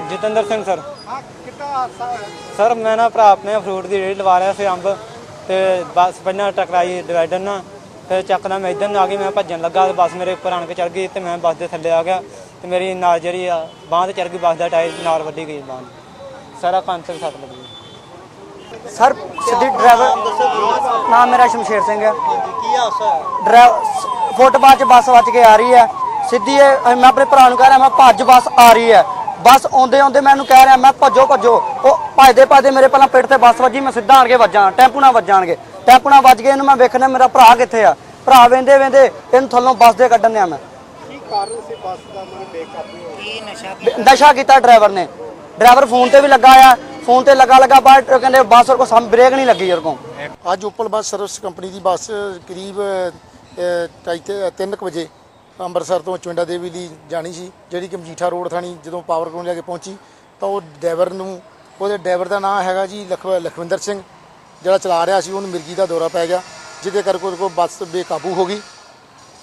Jatinder Singh sir. हाँ, कितना हादसा होया? सर मैं ना भरा अपने फ्रूट की रेहड़ी लवा रहा सी अंब, तो बस पहिला टकराई डिवाइडर ना, फिर चकदम मैं इधर आ गई, मैं भजन लगा तो बस मेरे उपर आन के चढ़ गई, तो मैं बस के थले आ गया, तो मेरी नाल जी बांह ते चढ़ गई, बस का टायर नाल वड्डी गई बांह, सारा कंन ते सट लगी। सर सीधी ड्राइवर नाम मेरा शमशेर सिंह है। ड्राइवर फुटपाथ च बस वज के आ रही है सीधी, मैं अपने भरा कह रहा मैं भज बस आ रही है, बस आते आते मैं कह रहा मैं भजो भजो, वो भजते भजते मेरे पहला पिट से बस वजी, मैं सीधा आन के वजा टैंपू ना वजानगे, टैंपू ना वज के मैं वेखना मेरा भरा कितने आ, भरा वेंदे वेंदे इन थलों बस दे कड्ढन दिया मैं। नशा किया ड्राइवर ने, ड्राइवर फोन ते भी लगा आ, फोन ते लगा लगा बाद कहते बस को ब्रेक नहीं लगी और को। अज उपल बस सर्विस कंपनी की बस करीब 3 बजे ਅੰਮ੍ਰਿਤਸਰ ਤੋਂ ਚੁੰਡਾ ਦੇਵੀ ਦੀ ਜਾਣੀ ਸੀ, ਜਿਹੜੀ ਕਿ ਮਜੀਠਾ ਰੋਡ ਥਾਣੀ ਜਦੋਂ ਪਾਵਰ ਕੋਲ ਜਾ ਕੇ ਪਹੁੰਚੀ ਤਾਂ ਉਹ ਡਰਾਈਵਰ ਨੂੰ, ਉਹਦੇ ਡਰਾਈਵਰ ਦਾ ਨਾਮ ਹੈਗਾ ਜੀ ਲਖਵਿੰਦਰ ਸਿੰਘ, ਜਿਹੜਾ ਚਲਾ ਰਿਹਾ ਸੀ, ਉਹਨੂੰ ਮਿਰਗੀ ਦਾ ਦੌਰਾ ਪੈ ਗਿਆ, ਜਿਹਦੇ ਕਰਕੇ ਉਹਦੇ ਕੋਲ ਬੱਸ ਬੇਕਾਬੂ ਹੋ ਗਈ।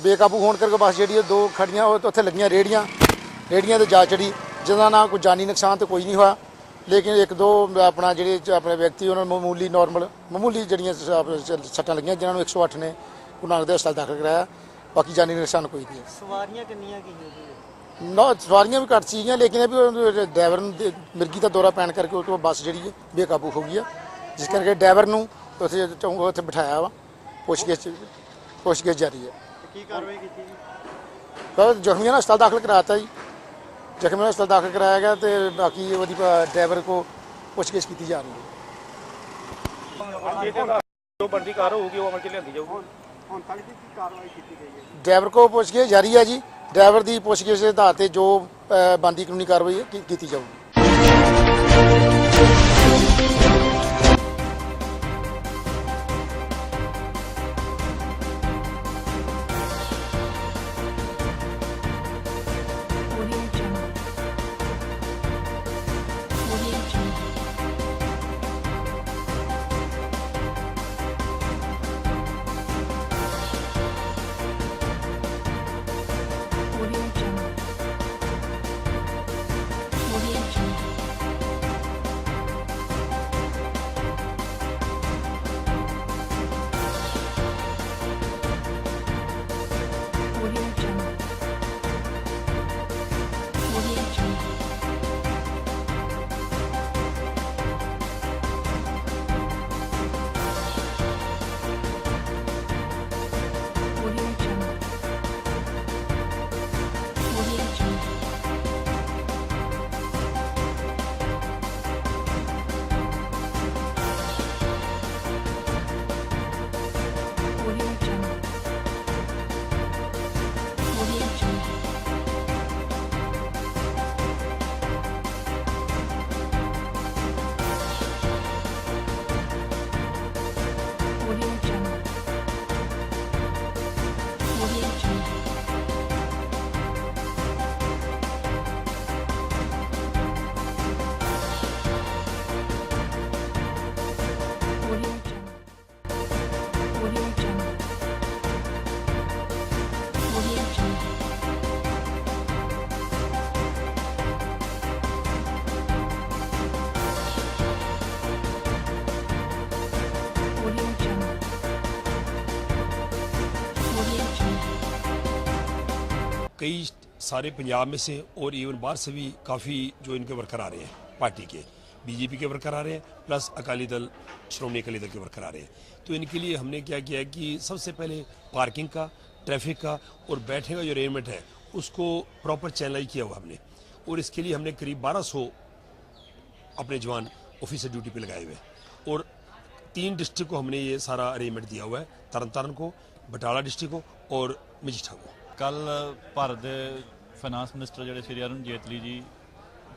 ਬੇਕਾਬੂ ਹੋਣ ਕਰਕੇ ਬੱਸ ਜਿਹੜੀ ਦੋ ਖੜੀਆਂ ਉੱਥੇ ਲੱਗੀਆਂ ਰੇੜੀਆਂ ਤੇ ਜਾ ਚੜੀ, ਜਿਹਦਾ ਨਾ ਕੋਈ ਜਾਨੀ ਨੁਕਸਾਨ ਤਾਂ ਕੋਈ ਨਹੀਂ ਹੋਇਆ, ਲੇਕਿਨ ਇੱਕ ਦੋ ਆਪਣਾ ਜਿਹੜੇ ਆਪਣੇ ਵਿਅਕਤੀ ਉਹਨਾਂ ਨੂੰ ਮਾਮੂਲੀ ਜਿਹੜੀਆਂ ਸੱਟਾਂ ਲੱਗੀਆਂ, ਜਿਨ੍ਹਾਂ ਨੂੰ 108 ਨੇ ਗੁਰੂ ਨਾਨਕ ਦੇਵ ਹਸਪਤਾਲ ਦਾਖਲ ਕਰਾਇਆ, बाकी जानी नुकसान कोई नहीं है। सवारियां कितनियां की ना सवारियां भी घट सीगियां, लेकिन अभी ड्राइवर मिर्गी का दौरा पैन करके वो बस जी बेकाबू हो गई है, जिस करके ड्राइवर को उत्थे बिठाया वा, पुछगिछ जारी है। जख्मियों ने हस्पताल दाखिल कराया जी, जख्मियों ने हस्पताल दाखिल कराया गया, तो बाकी वो ड्राइवर को पुछगिछ की जा रही है। जो बनती कार होगी वो अमल च लियांदी जाऊगी। ਹੁਣ ਤੱਕ ਦੀ ਕੀ ਕਾਰਵਾਈ ਕੀਤੀ ਗਈ ਹੈ? ड्राइवर को पुछगिछ जारी है जी, ड्राइवर की पुछगिछ के आधार पर जो बनती कानूनी कार्रवाई की जाऊगी। कई सारे पंजाब में से और इवन बाहर से भी काफ़ी जो इनके वर्कर आ रहे हैं, पार्टी के बीजेपी के वर्कर आ रहे हैं, प्लस अकाली दल श्रोमणी अकाली दल के वर्कर आ रहे हैं। तो इनके लिए हमने क्या किया है कि सबसे पहले पार्किंग का, ट्रैफिक का और बैठने का जो अरेंजमेंट है उसको प्रॉपर चैनलाइज किया हुआ हमने, और इसके लिए हमने करीब 1200 अपने जवान ऑफिसर ड्यूटी पे लगाए हुए, और 3 डिस्ट्रिक्ट को हमने ये सारा अरेंजमेंट दिया हुआ है, तरन को, बटाला डिस्ट्रिक्ट को और मजीठा को। कल भारत के फाइनांस मिनिस्टर जोड़े श्री अरुण जेतली जी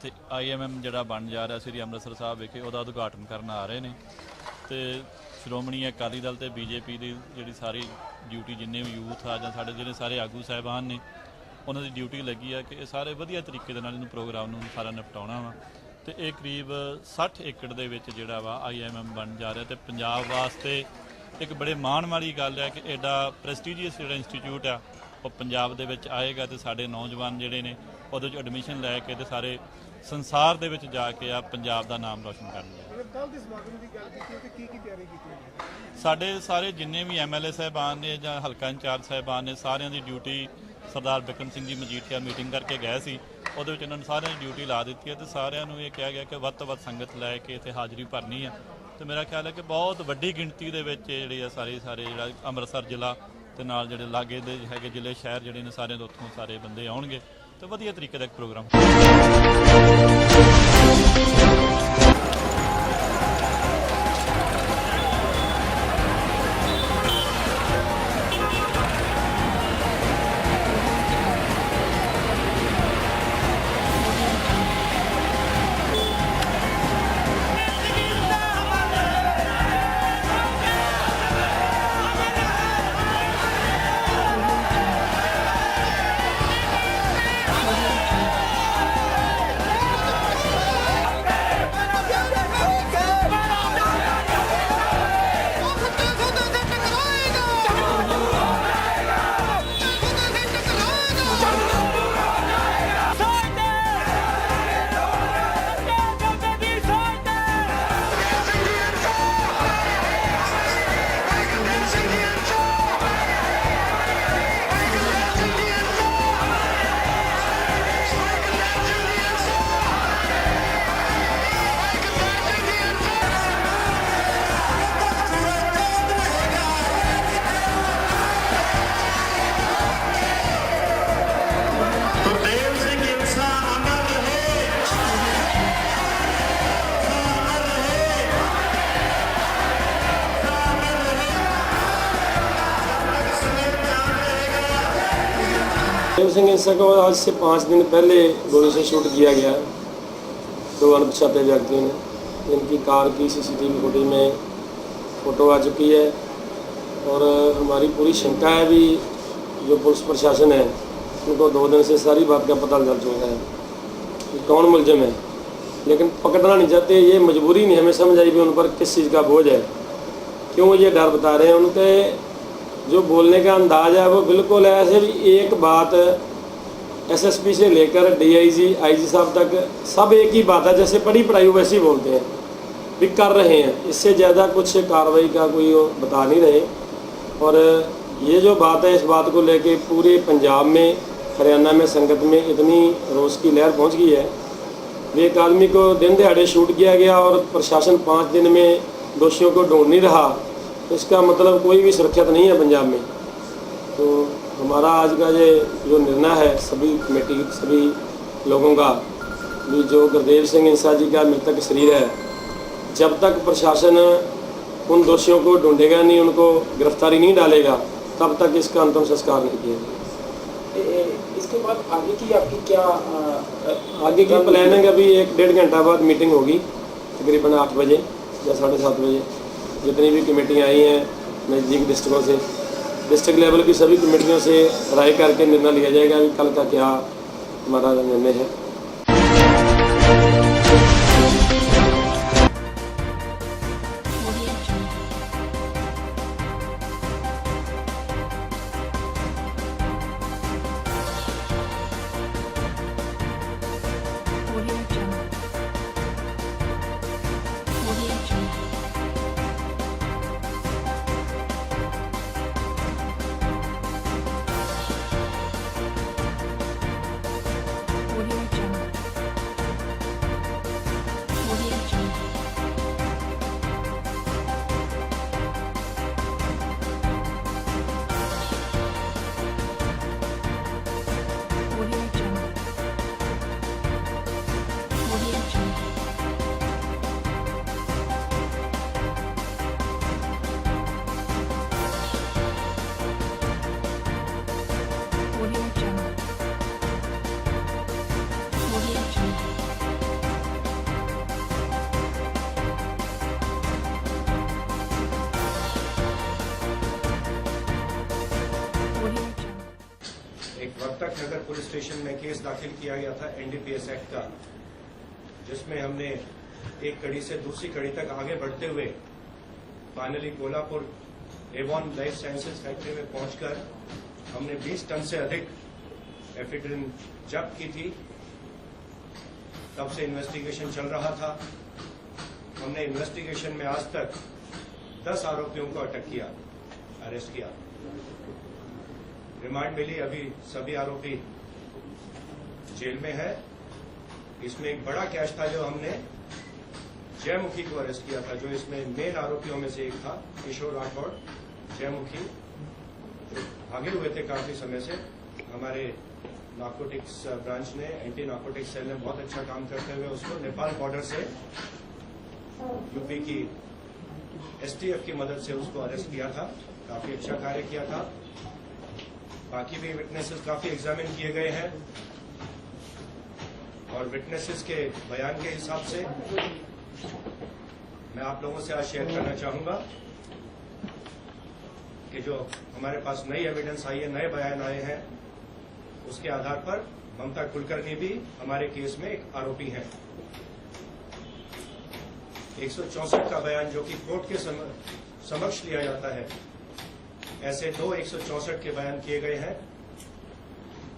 तो IMM जोड़ा बन जा रहा श्री अमृतसर साहब विखे उसका उद्घाटन करना आ रहे हैं, तो श्रोमणी अकाली दल तो BJP की जी सारी ड्यूटी जिन्हें भी यूथ आ जां साडे जिहड़े सारे आगू साहिबान ने उन्होंने ड्यूटी लगी है कि सारे वधिया तरीके दे नाल इहनूं प्रोग्राम नूं सारा निपटाउणा वा, तो ये करीब 60 एकड़ दे विच जिहड़ा वा IMM बन जा रहा, तो पंजाब वास्ते एक बड़े माण वाली गल है कि एडा प्रेस्टीजीअस जिहड़ा इंस्टीट्यूट आ वो पंजाब दे विच आएगा, तो साडे नौजवान जिहड़े ने उहदे च एडमिशन लैके ते सारे ਸੰਸਾਰ ਦੇ ਵਿੱਚ ਜਾ ਕੇ ਆ ਪੰਜਾਬ ਦਾ ਨਾਮ ਰੌਸ਼ਨ ਕਰਨਗੇ। ਕੱਲ ਦੇ ਸਮਾਗਮ ਦੀ ਗੱਲ ਕੀਤੀ ਤੇ ਕੀ ਤਿਆਰੀ ਕੀਤੀ ਹੈ? ਸਾਡੇ ਸਾਰੇ ਜਿੰਨੇ ਵੀ ਐਮਐਲਏ ਸਾਹਿਬਾਨ ਨੇ ਜਾਂ ਹਲਕਾ ਇੰਚਾਰਜ ਸਾਹਿਬਾਨ ਨੇ, ਸਾਰਿਆਂ ਦੀ ਡਿਊਟੀ ਸਰਦਾਰ ਬਿਕਰਮ ਸਿੰਘ ਜੀ ਮਜੀਠੀਆ ਮੀਟਿੰਗ ਕਰਕੇ ਗਏ ਸੀ, ਉਹਦੇ ਵਿੱਚ ਇਹਨਾਂ ਨੂੰ ਸਾਰਿਆਂ ਦੀ ਡਿਊਟੀ ਲਾ ਦਿੱਤੀ ਹੈ ਤੇ ਸਾਰਿਆਂ ਨੂੰ ਇਹ ਕਿਹਾ ਗਿਆ ਕਿ ਵੱਧ ਤੋਂ ਵੱਧ ਸੰਗਤ ਲੈ ਕੇ ਇੱਥੇ ਹਾਜ਼ਰੀ ਭਰਨੀ ਹੈ। ਤੇ ਮੇਰਾ ਖਿਆਲ ਹੈ ਕਿ ਬਹੁਤ ਵੱਡੀ ਗਿਣਤੀ ਦੇ ਵਿੱਚ ਜਿਹੜੀ ਆ ਸਾਰੇ ਜਿਹੜਾ ਅੰਮ੍ਰਿਤਸਰ ਜ਼ਿਲ੍ਹਾ ਤੇ ਨਾਲ ਜਿਹੜੇ ਲਾਗੇ ਦੇ ਹੈਗੇ ਜ਼ਿਲ੍ਹੇ ਸ਼ਹਿਰ ਜਿਹੜੇ ਨੇ ਸਾਰਿਆਂ ਦੇ ਉੱਥੋਂ ਸਾਰੇ ਬੰਦੇ ਆਉਣਗੇ ਤੇ ਵਧੀਆ ਤਰੀਕੇ ਦਾ ਇੱਕ ਪ੍ਰੋਗਰਾਮ। देव सिंह इंसा को आज से 5 दिन पहले गोली से शूट किया गया। 2 अनपछाते व्यक्तियों ने, इनकी कार की सीसीटीवी फुटेज में फ़ोटो आ चुकी है और हमारी पूरी शंका है भी जो पुलिस प्रशासन है उनको 2 दिन से सारी बात का पता चल चुका है कि कौन मुलजिम है, लेकिन पकड़ना नहीं चाहते। ये मजबूरी नहीं हमें समझ आई भी उन पर किस चीज़ का बोझ है, क्यों ये डर बता रहे हैं। उनके जो बोलने का अंदाज़ है वो बिल्कुल ऐसे भी एक बात एसएसपी से लेकर डीआईजी आईजी साहब तक सब एक ही बात है, जैसे पढ़ी पढ़ाई वैसे ही बोलते हैं भी कर रहे हैं, इससे ज़्यादा कुछ कार्रवाई का कोई वो बता नहीं रहे। और ये जो बात है, इस बात को लेके पूरे पंजाब में, हरियाणा में, संगत में इतनी रोष की लहर पहुंच गई है। एक आदमी को दिन दिहाड़े शूट किया गया और प्रशासन 5 दिन में दोषियों को ढूंढ नहीं रहा, तो इसका मतलब कोई भी सुरक्षित नहीं है पंजाब में। तो हमारा आज का ये जो निर्णय है सभी कमेटी सभी लोगों का भी, जो गुरदेव सिंह इंसा जी का मृतक शरीर है, जब तक प्रशासन उन दोषियों को ढूंढेगा नहीं, उनको गिरफ्तारी नहीं डालेगा, तब तक इसका अंतिम संस्कार नहीं किया जाएगा। इसके बाद आगे की आपकी क्या आगे की प्लानिंग अभी 1-1.5 घंटा बाद मीटिंग होगी, तकरीबन 8 बजे या 7:30 बजे। जितनी भी कमेटियाँ आई हैं नज़दीक डिस्ट्रिक्टों से, डिस्ट्रिक्ट लेवल की सभी कमेटियों से राय करके निर्णय लिया जाएगा कि कल का क्या हमारा निर्णय है। वर्तक नगर पुलिस स्टेशन में केस दाखिल किया गया था एनडीपीएस एक्ट का, जिसमें हमने एक कड़ी से दूसरी कड़ी तक आगे बढ़ते हुए finally Kolhapur Avon life sciences factory में पहुंचकर हमने 20 टन से अधिक एफिड्रिन जब्त की थी। तब से इन्वेस्टिगेशन चल रहा था। हमने इन्वेस्टिगेशन में आज तक 10 आरोपियों को अटक किया, अरेस्ट किया, रिमांड मिली। अभी सभी आरोपी जेल में है। इसमें एक बड़ा कैश था जो हमने जयमुखी को अरेस्ट किया था, जो इसमें मेन आरोपियों में से एक था, किशोर राठौड़। जयमुखी भागे हुए थे काफी समय से। हमारे नार्कोटिक्स ब्रांच ने, एंटी नार्कोटिक्स सेल ने बहुत अच्छा काम करते हुए उसको नेपाल बॉर्डर से यूपी की एसटीएफ की मदद से उसको अरेस्ट किया था। काफी अच्छा कार्य किया था। बाकी भी विटनेसेस काफी एग्जामिन किए गए हैं और विटनेसेस के बयान के हिसाब से मैं आप लोगों से आज शेयर करना चाहूंगा कि जो हमारे पास नई एविडेंस आई है, नए बयान आए हैं, उसके आधार पर ममता कुलकर्णी भी हमारे केस में एक आरोपी हैं। 164 का बयान जो कि कोर्ट के समक्ष लिया जाता है, ऐसे 2 164 के बयान किए गए हैं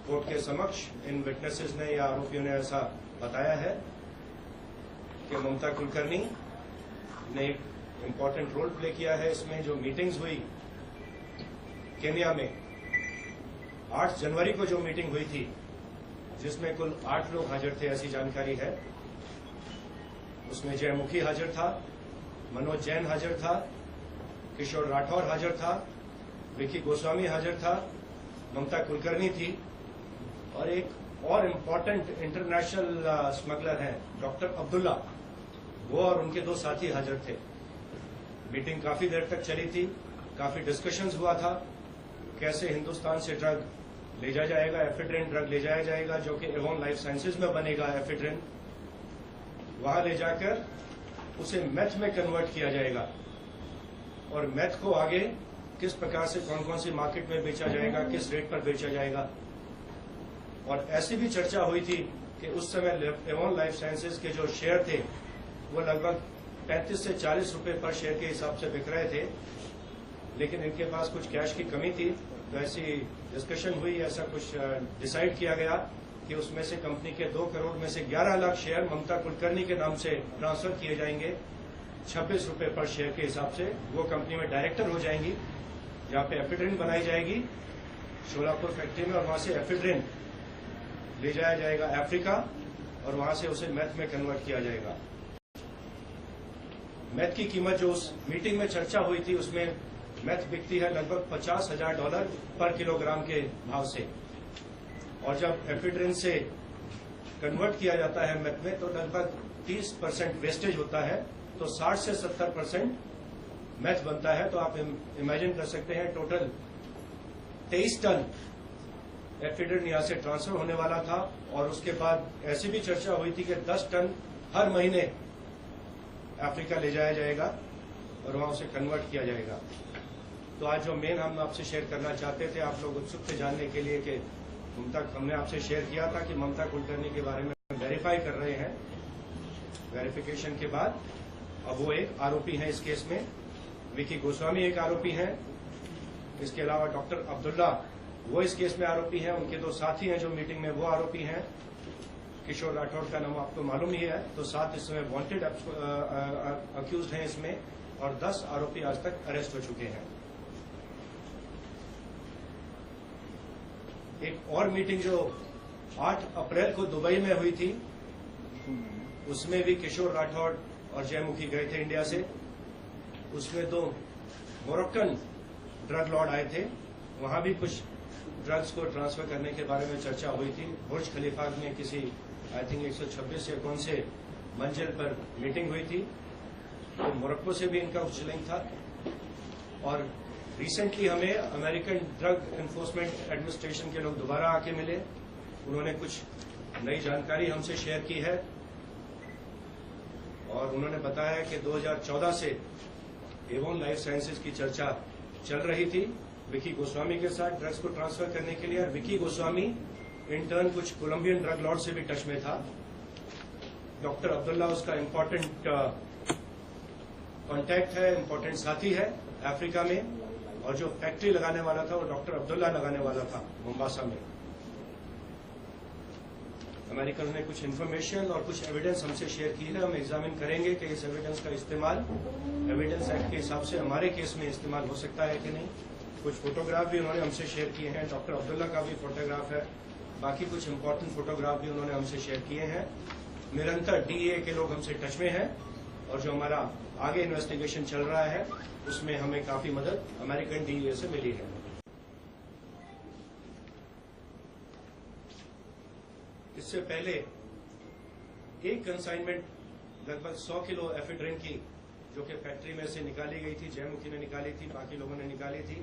कोर्ट के समक्ष। इन विटनेसेस ने या आरोपियों ने ऐसा बताया है कि ममता कुलकर्णी ने एक इम्पोर्टेंट रोल प्ले किया है इसमें। जो मीटिंग्स हुई केन्या में 8 जनवरी को जो मीटिंग हुई थी, जिसमें कुल 8 लोग हाजिर थे, ऐसी जानकारी है। उसमें जयमुखी हाजिर था, मनोज जैन हाजिर था, किशोर राठौर हाजिर था, विकी गोस्वामी हाजिर था, ममता कुलकर्णी थी और एक और इम्पोर्टेंट इंटरनेशनल स्मगलर हैं डॉक्टर अब्दुल्ला, वो और उनके 2 साथी हाजिर थे। मीटिंग काफी देर तक चली थी, काफी डिस्कशंस हुआ था कैसे हिंदुस्तान से ड्रग ले जाया जाएगा, एफिड्रिन ड्रग ले जाया जाएगा, जो कि एवोन लाइफ साइंसेज में बनेगा। एफिड्रिन वहां ले जाकर उसे मेथ में कन्वर्ट किया जाएगा और मेथ को आगे किस प्रकार से कौन कौन सी मार्केट में बेचा जाएगा, किस रेट पर बेचा जाएगा। और ऐसी भी चर्चा हुई थी कि उस समय एवोन लाइफ साइंसेज के जो शेयर थे वो लगभग 35 से 40 रुपए पर शेयर के हिसाब से बिक रहे थे, लेकिन इनके पास कुछ कैश की कमी थी। तो ऐसी डिस्कशन हुई, ऐसा कुछ डिसाइड किया गया कि उसमें से कंपनी के 2 करोड़ में से 11 लाख शेयर ममता कुलकर्णी के नाम से ट्रांसफर किए जाएंगे 26 रुपए पर शेयर के हिसाब से। वो कंपनी में डायरेक्टर हो जाएंगी, जहां पे एफिड्रिन बनाई जाएगी शोलापुर फैक्ट्री में, और वहां से एफिड्रिन ले जाया जाएगा अफ्रीका और वहां से उसे मेथ में कन्वर्ट किया जाएगा। मेथ की कीमत जो उस मीटिंग में चर्चा हुई थी, उसमें मेथ बिकती है लगभग $50,000 पर किलोग्राम के भाव से, और जब एफिड्रिन से कन्वर्ट किया जाता है मेथ में तो लगभग 30% वेस्टेज होता है, तो 60 से 70% मेथ बनता है। तो आप इमेजिन कर सकते हैं टोटल 23 टन एफिड्रिन यहां से ट्रांसफर होने वाला था। और उसके बाद ऐसी भी चर्चा हुई थी कि 10 टन हर महीने अफ्रीका ले जाया जाएगा और वहां उसे कन्वर्ट किया जाएगा। तो आज जो मेन हम आपसे शेयर करना चाहते थे, आप लोग उत्सुक थे जानने के लिए कि हमने आपसे शेयर किया था कि ममता कुलकर्णी के बारे में वेरीफाई कर रहे हैं। वेरिफिकेशन के बाद अब वो एक आरोपी हैं इस केस में। विकी गोस्वामी एक आरोपी हैं। इसके अलावा डॉक्टर अब्दुल्ला वो इस केस में आरोपी हैं। उनके 2 साथी हैं जो मीटिंग में, वो आरोपी हैं। किशोर राठौड़ का नाम आपको मालूम ही है। तो 7 इसमें वांटेड अक्यूज्ड हैं इसमें, और 10 आरोपी आज तक अरेस्ट हो चुके हैं। एक और मीटिंग जो 8 अप्रैल को दुबई में हुई थी, उसमें भी किशोर राठौड़ और जयमुखी गए थे इंडिया से। उसमें 2 मोरक्कन ड्रग लॉर्ड आए थे। वहां भी कुछ ड्रग्स को ट्रांसफर करने के बारे में चर्चा हुई थी। बुर्ज खलीफा में किसी आई थिंक 126 या कौन से मंजिल पर मीटिंग हुई थी। तो मोरक्को से भी इनका कुछ लिंक था। और रिसेंटली हमें अमेरिकन ड्रग एनफोर्समेंट एडमिनिस्ट्रेशन के लोग दोबारा आके मिले। उन्होंने कुछ नई जानकारी हमसे शेयर की है और उन्होंने बताया कि 2014 से एवोन लाइफ साइंसेज की चर्चा चल रही थी विकी गोस्वामी के साथ ड्रग्स को ट्रांसफर करने के लिए। और विकी गोस्वामी इंटर्न कुछ कोलंबियन ड्रग लॉर्ड से भी टच में था। डॉक्टर अब्दुल्ला उसका इम्पोर्टेंट कॉन्टैक्ट है, इम्पोर्टेंट साथी है अफ्रीका में। और जो फैक्ट्री लगाने वाला था वो डॉक्टर अब्दुल्ला लगाने वाला था मोम्बासा में। अमेरिकन ने कुछ इन्फॉर्मेशन और कुछ एविडेंस हमसे शेयर की है। हम एग्जामिन करेंगे कि इस एविडेंस का इस्तेमाल एविडेंस एक्ट के हिसाब से हमारे केस में इस्तेमाल हो सकता है कि नहीं। कुछ फोटोग्राफ भी उन्होंने हमसे शेयर किए हैं, डॉक्टर अब्दुल्ला का भी फोटोग्राफ है, बाकी कुछ इंपॉर्टेंट फोटोग्राफ भी उन्होंने हमसे शेयर किए हैं। निरंतर DEA के लोग हमसे टच में हैं और जो हमारा आगे इन्वेस्टिगेशन चल रहा है उसमें हमें काफी मदद अमेरिकन DEA से मिली है। इससे पहले एक कंसाइनमेंट लगभग 100 किलो एफेड्रिन की जो कि फैक्ट्री में से निकाली गई थी, जयमुखी ने निकाली थी, बाकी लोगों ने निकाली थी,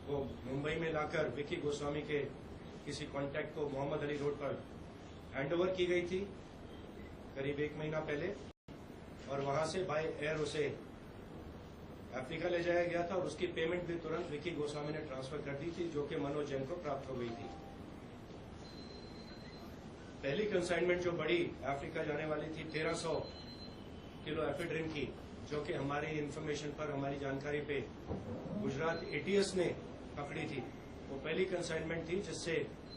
वो मुंबई में लाकर विकी गोस्वामी के किसी कॉन्टैक्ट को मोहम्मद अली रोड पर हैंडओवर की गई थी करीब 1 महीना पहले, और वहां से बाय एयर उसे अफ्रीका ले जाया गया था और उसकी पेमेंट भी तुरंत विकी गोस्वामी ने ट्रांसफर कर दी थी, जो कि मनोज जैन को प्राप्त हो गई थी। पहली कंसाइनमेंट जो बड़ी अफ्रीका जाने वाली थी 1300 किलो एफेड्रिन की, जो कि हमारी इंफॉर्मेशन पर, हमारी जानकारी पे गुजरात ATS ने पकड़ी थी, वो पहली कंसाइनमेंट थी जिससे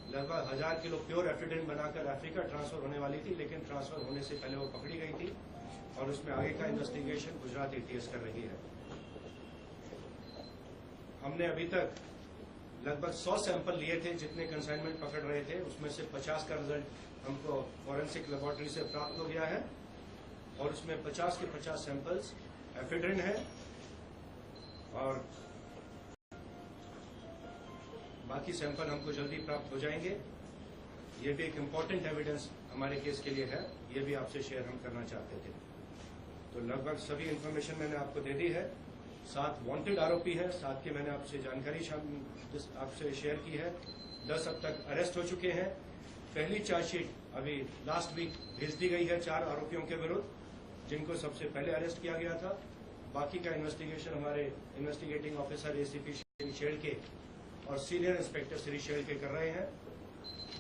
लगभग 1000 किलो प्योर एफेड्रिन बनाकर अफ्रीका ट्रांसफर होने वाली थी, लेकिन ट्रांसफर होने से पहले वो पकड़ी गई थी और उसमें आगे का इन्वेस्टिगेशन गुजरात ATS कर रही है। हमने अभी तक लगभग 100 सैंपल लिए थे, जितने कंसाइनमेंट पकड़ रहे थे उसमें से 50 का रिजल्ट हमको फॉरेंसिक लेबोरेटरी से प्राप्त हो गया है और उसमें 50 के 50 सैंपल्स एफेड्रिन है और बाकी सैंपल हमको जल्दी प्राप्त हो जाएंगे। ये भी एक इम्पॉर्टेंट एविडेंस हमारे केस के लिए है, ये भी आपसे शेयर हम करना चाहते थे। तो लगभग सभी इंफॉर्मेशन मैंने आपको दे दी है। 7 वांटेड आरोपी है, 7 की मैंने आपसे जानकारी आपसे शेयर की है। 10 अब तक अरेस्ट हो चुके हैं। पहली चार्जशीट अभी लास्ट वीक भेज दी गई है 4 आरोपियों के विरुद्ध, जिनको सबसे पहले अरेस्ट किया गया था। बाकी का इन्वेस्टिगेशन हमारे इन्वेस्टिगेटिंग ऑफिसर ACP शेड़के और सीनियर इंस्पेक्टर श्री शेड़के कर रहे हैं।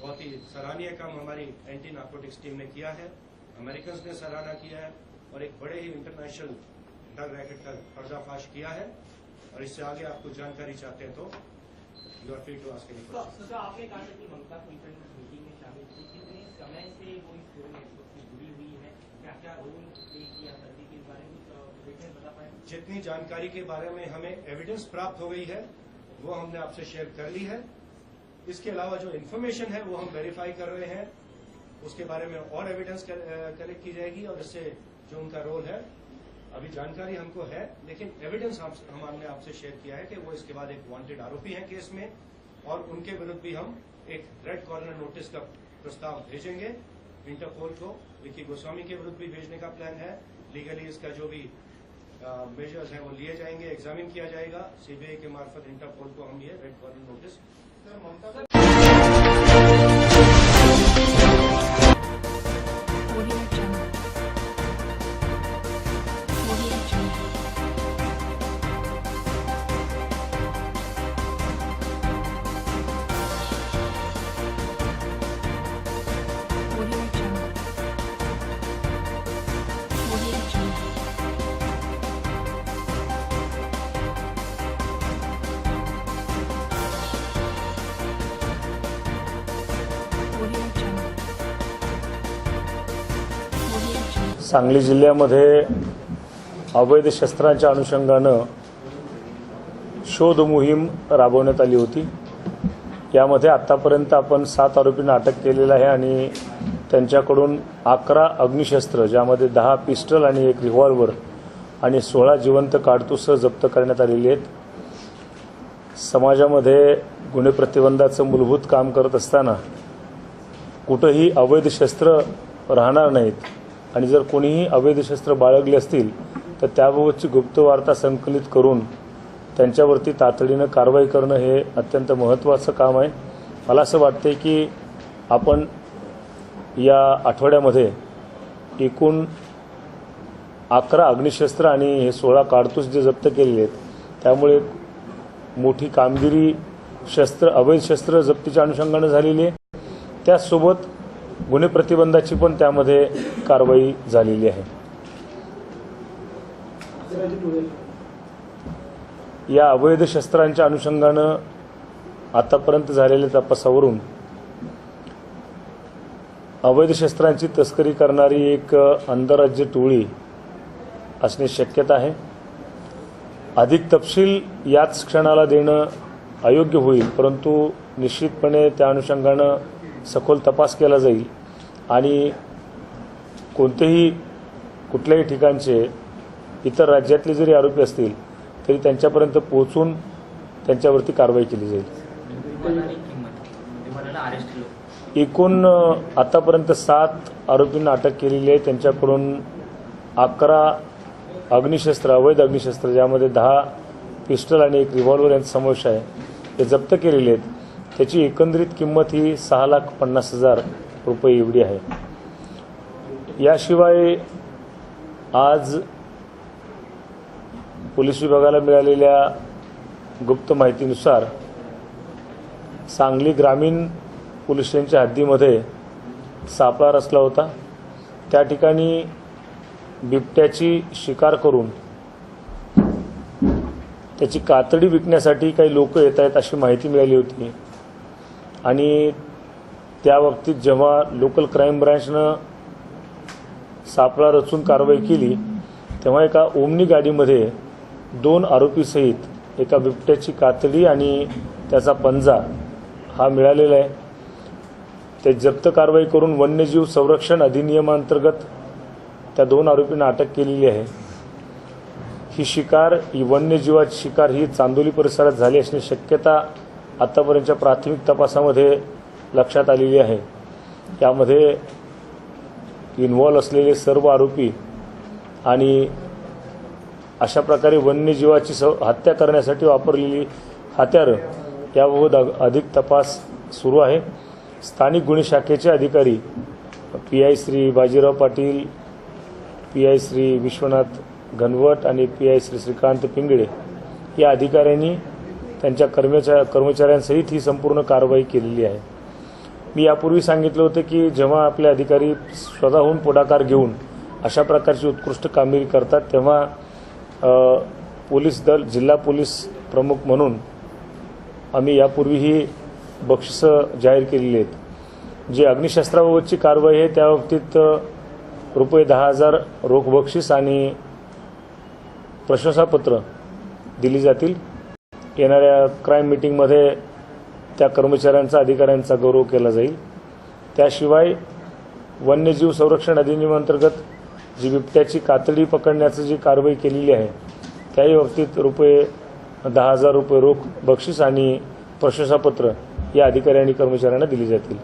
बहुत ही सराहनीय काम हमारी एंटी नार्कोटिक्स टीम ने किया है, अमेरिकन ने सराहना किया है और एक बड़े ही इंटरनेशनल ड्रग रैकेट का पर्दाफाश किया है। और इससे आगे आपको जानकारी चाहते हैं तो you are free to ask any question. आपने कहा कि ममता मीटिंग में शामिल थी, कितने समय से वो इस पूरे नेटवर्क से जुड़ी हुई है, क्या रोल प्ले किया करती थी, इस बारे में बता पाए? जितनी जानकारी के बारे में हमें एविडेंस प्राप्त हो गई है वो हमने आपसे शेयर कर ली है। इसके अलावा जो इन्फॉर्मेशन है वो हम वेरीफाई कर रहे हैं, उसके बारे में और एविडेंस कलेक्ट की जाएगी और इससे जो उनका रोल है, अभी जानकारी हमको है लेकिन एविडेंस हमने आपसे शेयर किया है कि वो इसके बाद एक वांटेड आरोपी हैं केस में और उनके विरुद्ध भी हम एक रेड कॉर्नर नोटिस का प्रस्ताव भेजेंगे इंटरपोल को। विकी गोस्वामी के विरुद्ध भी भेजने का प्लान है। लीगली इसका जो भी मेजर्स हैं वो लिए जाएंगे, एग्जामिन किया जाएगा। CBI के मार्फत इंटरपोल को हम ये रेड कॉर्नर नोटिस सांगली जिल्ह्यामध्ये अवैध शस्त्रांच्या अनुषंगानं शोध मोहीम राबवण्यात आली होती। यामध्ये आतापर्यंत आपण 7 आरोपींना अटक केलेलं आहे आणि त्यांच्याकडून 11 अग्निशस्त्र, ज्यामध्ये 10 पिस्टल आणि 1 रिव्हॉल्वर आणि 16 जिवंत काडतूस जप्त करण्यात आलेली आहेत। समाजामध्ये गुन्हे प्रतिबंधाचं मूलभूत काम करत असताना कुठेही अवैध शस्त्र राहणार नाहीत आणि जर कोणीही अवैध शस्त्र बाळगली असतील तर त्याबाबतची गुप्त वार्ता संकलित करून त्यांच्यावरती तातडीनं कारवाई करणं हे अत्यंत महत्त्वाचं काम आहे। मला असं वाटते की आपण या आठवड्यामध्ये एकूण 11 अग्निशस्त्र आणि हे 16 काडतूस जे जप्त केलेले आहेत त्यामुळे मोठी कामगिरी अवैध शस्त्र जप्तीच्या अनुषंगाने झालेली आहे। त्यासोबत गुन्हे प्रतिबंधाची पण त्यामध्ये कारवाई झालेली आहे। या अवैध शस्त्रांच्या अनुषंगाने आतापर्यंत झालेल्या तपासावरून अवैध शस्त्रांची तस्करी करणारी एक आंतरराज्य टोळी असणे शक्यता आहे. अधिक तपशील याच क्षणाला देणं अयोग्य होईल, परंतु निश्चितपणे त्या अनुषंगानं सखोल तपास केला जाईल आणि कुठल्याही ठिकाणचे इतर राज्यातले जरी आरोपी असतील तरी त्यांच्यापर्यंत पोहोचून त्यांच्यावरती कारवाई केली जाईल. एकूण आतापर्यंत 7 आरोपींना अटक केलेली आहे. त्यांच्याकडून 11 अवैध अग्निशस्त्र ज्यामध्ये 10 पिस्टल आणि 1 रिव्हॉल्वर यांचा समावेश आहे ते जप्त केलेले आहेत. त्याची एकंदरीत किंमत ही 6,50,000 रुपये एवढी आहे. याशिवाय आज पोलीस विभागाला मिळालेल्या गुप्त माहितीनुसार सांगली ग्रामीण पोलीस स्टेशनच्या हद्दीमध्ये सापळा रचला होता. त्या ठिकाणी बिबट्याची शिकार करून त्याची कातडी विकण्यासाठी काही लोक येत आहेत अशी माहिती मिळाली होती आणि त्या बाबतीत जेव्हा लोकल क्राईम ब्रँचनं सापळा रचून कारवाई केली तेव्हा एका ओमनी गाडीमध्ये 2 आरोपीसहित एका बिबट्याची कातडी आणि त्याचा पंजा हा मिळालेला आहे. ते जप्त कारवाई करून वन्यजीव संरक्षण अधिनियमांतर्गत त्या 2 आरोपींना अटक केलेली आहे. ही वन्यजीवाची शिकार ही चांदोली परिसरात झाली असण्याची शक्यता आतापर्यंतच्या प्राथमिक तपासामध्ये लक्षात आलेली आहे. यामध्ये इन्व्हॉल्व असलेले सर्व आरोपी आणि अशा प्रकारे वन्यजीवाची हत्या करण्यासाठी वापरलेली हत्यारं याबाबत अधिक तपास सुरू आहे. स्थानिक गुन्हे शाखेचे अधिकारी PI श्री बाजीराव पाटील, PI श्री विश्वनाथ घनवट आणि PI श्री श्रीकांत पिंगळे या अधिकाऱ्यांनी त्यांच्या कर्मचाऱ्यांसहित ही संपूर्ण कारवाई केलेली आहे. मी यापूर्वी सांगितलं होतं की जेव्हा आपले अधिकारी स्वतःहून पुढाकार घेऊन अशा प्रकारची उत्कृष्ट कामगिरी करतात तेव्हा पोलीस दल जिल्हा पोलीस प्रमुख म्हणून आम्ही यापूर्वीही बक्षिसं जाहीर केलेली आहेत. जी अग्निशस्त्राबाबतची कारवाई आहे त्या बाबतीत रुपये 10,000 रोख बक्षीस आणि प्रशंसापत्र दिली जातील. येणाऱ्या क्राईम मीटिंगमध्ये त्या कर्मचाऱ्यांचा अधिकाऱ्यांचा गौरव केला जाईल. त्याशिवाय वन्यजीव संरक्षण अधिनियमांतर्गत जी बिबट्याची कातडी पकडण्याची जी कारवाई केलेली आहे त्याही बाबतीत रुपये 10,000 रुपये रोख बक्षीस आणि प्रशंसापत्र या अधिकारी आणि कर्मचाऱ्यांना दिली जातील.